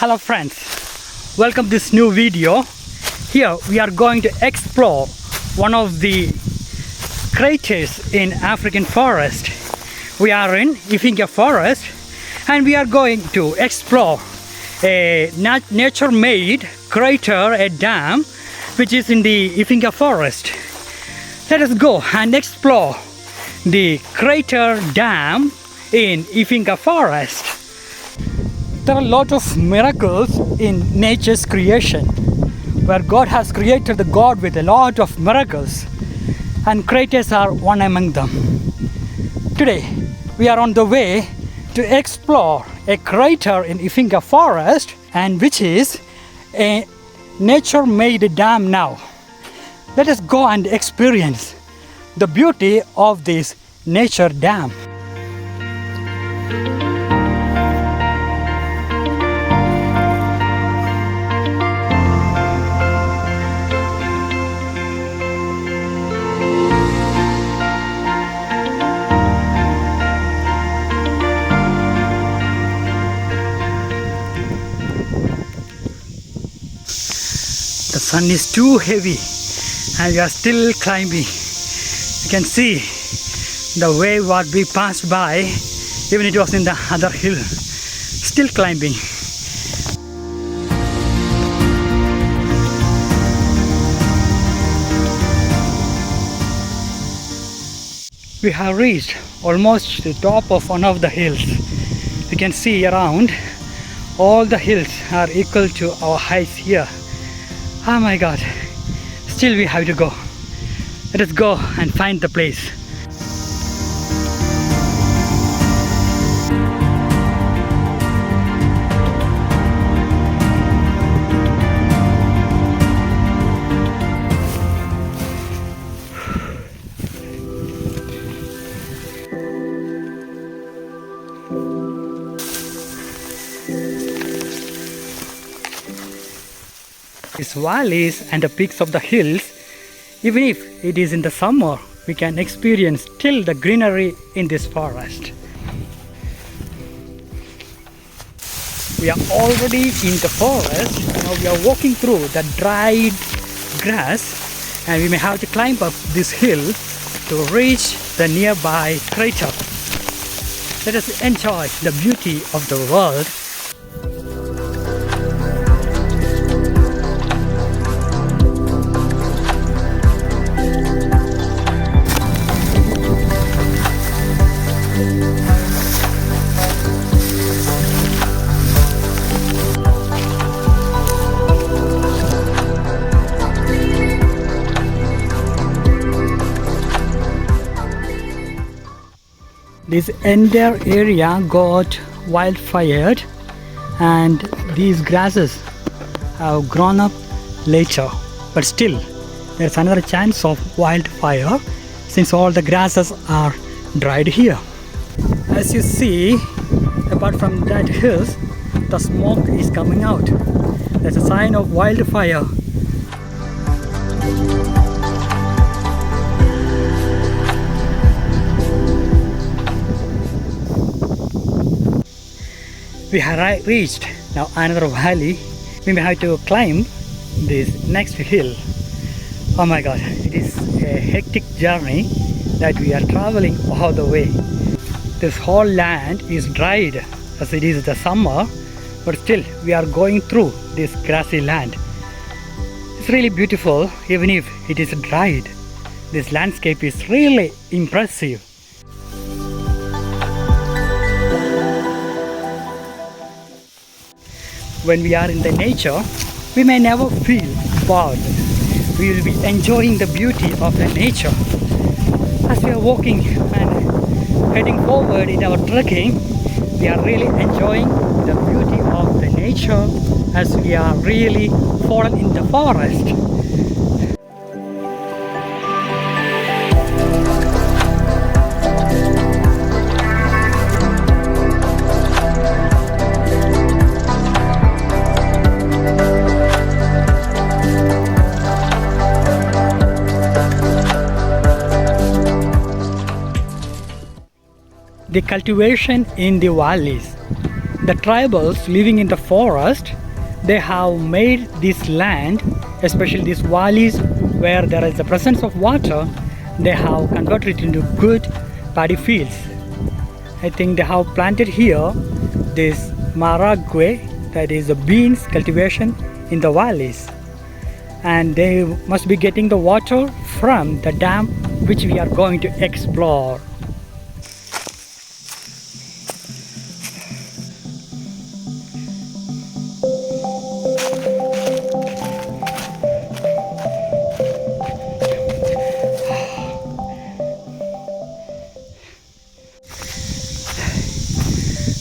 Hello friends, welcome to this new video. Here we are going to explore one of the craters in African forest. We are in Ifinga forest and we are going to explore a nature-made crater, a dam which is in the Ifinga forest. Let us go and explore the crater dam in Ifinga forest. There are a lot of miracles in nature's creation, where God has created the God with a lot of miracles, and craters are one among them. Today, we are on the way to explore a crater in Ifinga forest, and which is a nature-made dam now. Let us go and experience the beauty of this nature dam. The sun is too heavy and we are still climbing. You can see the way what we passed by, even it was in the other hill, still climbing. We have reached almost the top of one of the hills. You can see around, all the hills are equal to our heights here. Oh my God, still we have to go. Let us go and find the place. These valleys and the peaks of the hills, even if it is in the summer, we can experience still the greenery in this forest. We are already in the forest. Now we are walking through the dried grass, and we may have to climb up this hill to reach the nearby crater. Let us enjoy the beauty of the world. This entire area got wildfired, and these grasses have grown up later, but still there's another chance of wildfire since all the grasses are dried here. As you see, apart from that hills, the smoke is coming out. That's a sign of wildfire. We have reached now another valley. We may have to climb this next hill. Oh my God, it is a hectic journey that we are traveling all the way. This whole land is dried as it is the summer, but still we are going through this grassy land. It's really beautiful even if it is dried. This landscape is really impressive. When we are in the nature, we may never feel bored. We will be enjoying the beauty of the nature. As we are walking and heading forward in our trekking, we are really enjoying the beauty of the nature as we are really fallen in the forest. The cultivation in the valleys the tribals living in the forest, they have made this land, especially these valleys where there is the presence of water, they have converted it into good paddy fields. I think they have planted here this maragwe, that is the beans cultivation in the valleys, and they must be getting the water from the dam which we are going to explore.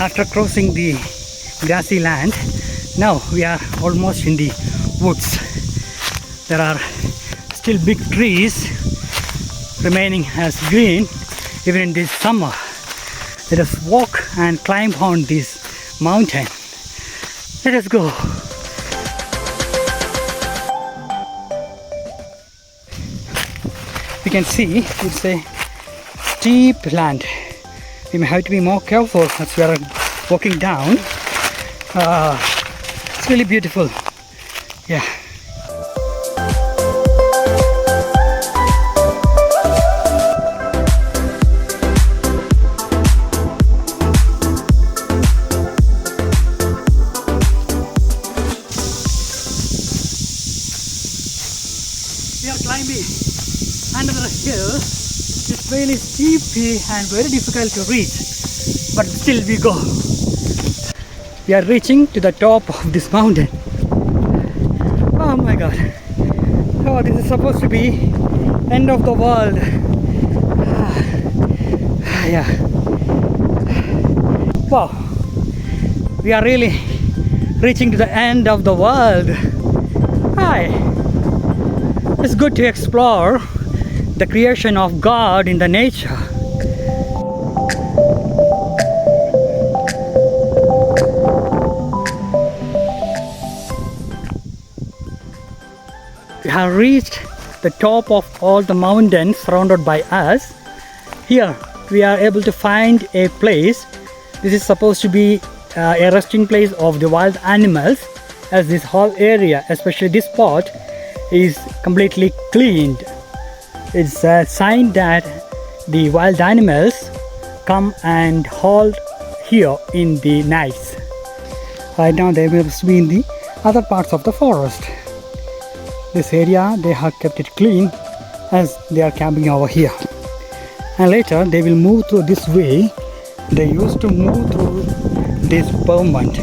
After crossing the grassy land, now we are almost in the woods. There are still big trees remaining as green even in this summer. Let us walk and climb on this mountain. Let us go. You can see it's a steep land. We may have to be more careful as we are walking down. It's really beautiful. Yeah. We are climbing another hill. It's really steep and very difficult to reach, but still we go. We are reaching to the top of this mountain. Oh my god. Oh, this is supposed to be end of the world. Yeah. Wow. We are really reaching to the end of the world. Hi. It's good to explore the creation of God in the nature. We have reached the top of all the mountains surrounded by us. Here we are able to find a place. This is supposed to be a resting place of the wild animals, as this whole area, especially this spot, is completely cleaned. It's a sign that the wild animals come and halt here in the nights. Right now they must be in the other parts of the forest. This area they have kept it clean as they are camping over here. And later they will move through this way. They used to move through this pavement.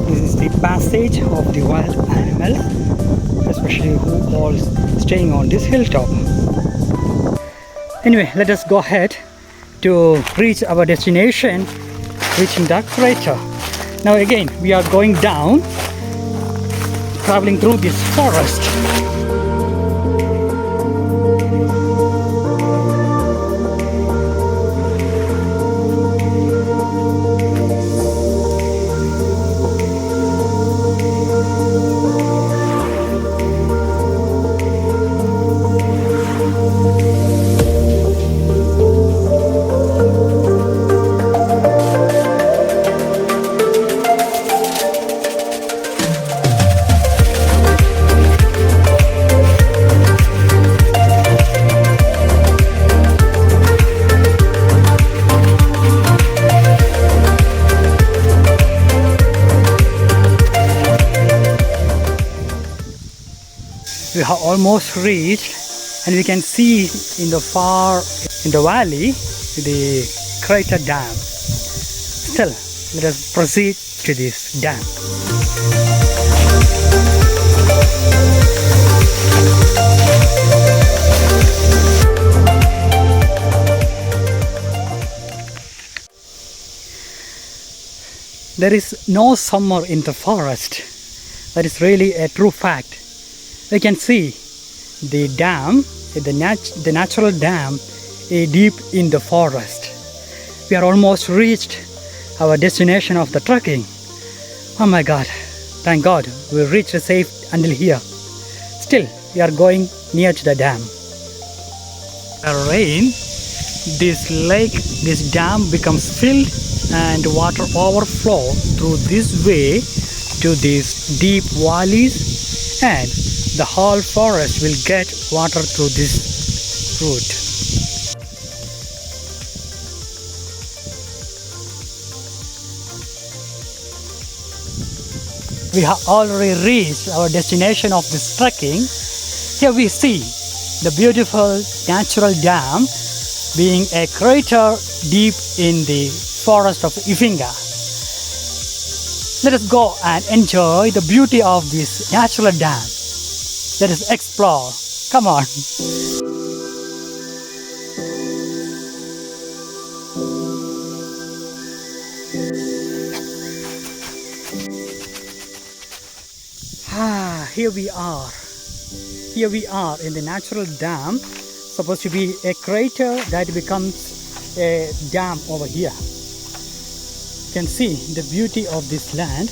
This is the passage of the wild animals, especially who are staying on this hilltop. Anyway, let us go ahead to reach our destination, reaching the crater. Now again, we are going down, traveling through this forest. We have almost reached, and we can see in the valley the Crator dam. Still, let us proceed to this dam. There is no summer in the forest. That is really a true fact. We can see the dam, the natural dam, deep in the forest. We are almost reached our destination of the trekking. Oh my God, thank God we reached safe until here. Still, we are going near to the dam. The rain, this lake, this dam becomes filled and water overflow through this way to these deep valleys, and the whole forest will get water through this route. We have already reached our destination of this trekking. Here we see the beautiful natural dam being a crater deep in the forest of Ifinga. Let us go and enjoy the beauty of this natural dam. Let us explore. Come on. Here we are. Here we are in the natural dam. Supposed to be a crater that becomes a dam over here. You can see the beauty of this land.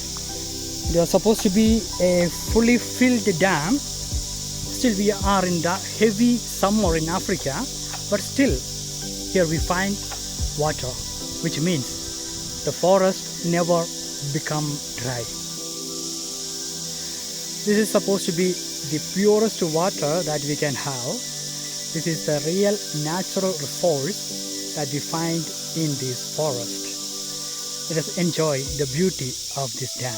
They are supposed to be a fully filled dam. Still we are in the heavy summer in Africa, but still here we find water, which means the forest never become dry. This is supposed to be the purest water that we can have. This is the real natural resource that we find in this forest. Let us enjoy the beauty of this dam.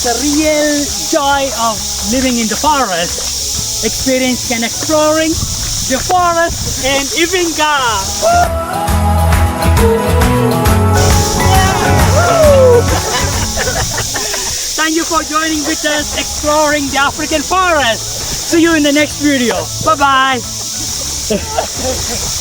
The real joy of living in the forest, experience and exploring the forest in Ifinga. Thank you for joining with us exploring the African forest. See you in the next video. Bye bye.